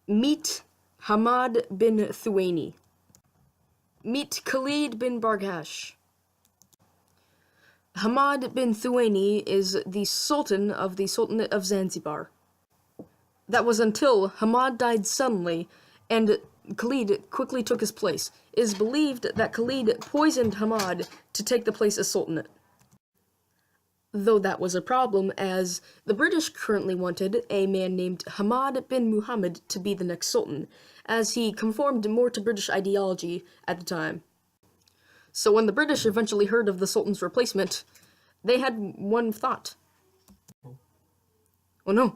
Meet Hamad bin Thuwaini. Meet Khalid bin Barghash. Hamad bin Thuwaini is the Sultan of the Sultanate of Zanzibar. That was until Hamad died suddenly, and Khalid quickly took his place. It is believed that Khalid poisoned Hamad to take the place as Sultanate. Though that was a problem, as the British currently wanted a man named Hamad bin Muhammad to be the next Sultan, as he conformed more to British ideology at the time. So when the British eventually heard of the Sultan's replacement, they had one thought. Oh no.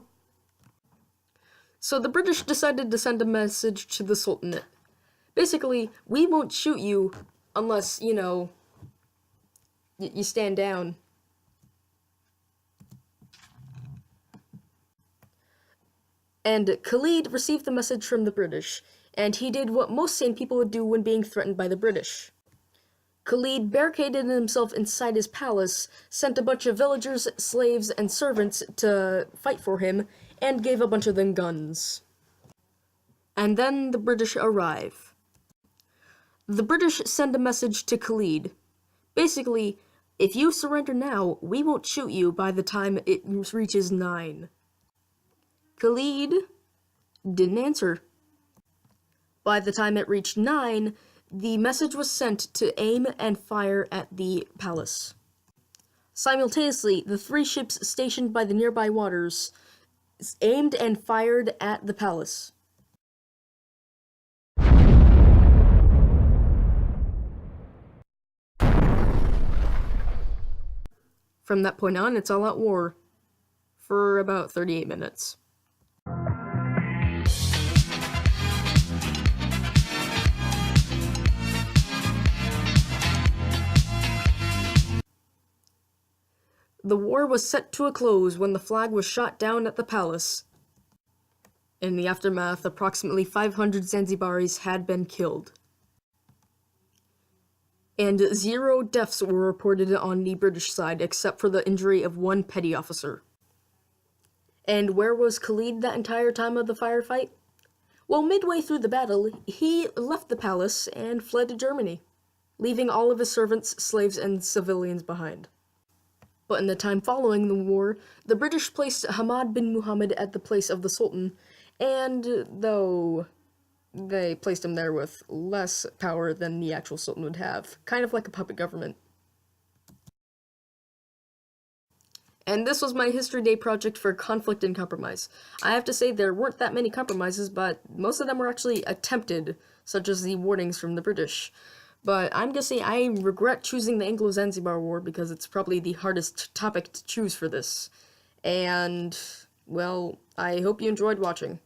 So the British decided to send a message to the Sultanate. Basically, we won't shoot you unless, you stand down. And Khalid received the message from the British, and he did what most sane people would do when being threatened by the British. Khalid barricaded himself inside his palace, sent a bunch of villagers, slaves, and servants to fight for him, and gave a bunch of them guns. And then the British arrive. The British send a message to Khalid. Basically, if you surrender now, we won't shoot you by the time it reaches 9. Khalid didn't answer. By the time it reached 9, the message was sent to aim and fire at the palace. Simultaneously, the 3 ships stationed by the nearby waters aimed and fired at the palace. From that point on, it's all-out war for about 38 minutes. The war was set to a close when the flag was shot down at the palace. In the aftermath, approximately 500 Zanzibaris had been killed. And 0 deaths were reported on the British side, except for the injury of 1 petty officer. And where was Khalid that entire time of the firefight? Well, midway through the battle, he left the palace and fled to Germany, leaving all of his servants, slaves, and civilians behind. But in the time following the war, the British placed Hamad bin Muhammad at the place of the Sultan, and though they placed him there with less power than the actual Sultan would have, kind of like a puppet government. And this was my History Day project for conflict and compromise. I have to say there weren't that many compromises, but most of them were actually attempted, such as the warnings from the British. But I'm gonna say I regret choosing the Anglo-Zanzibar War because it's probably the hardest topic to choose for this. And, well, I hope you enjoyed watching.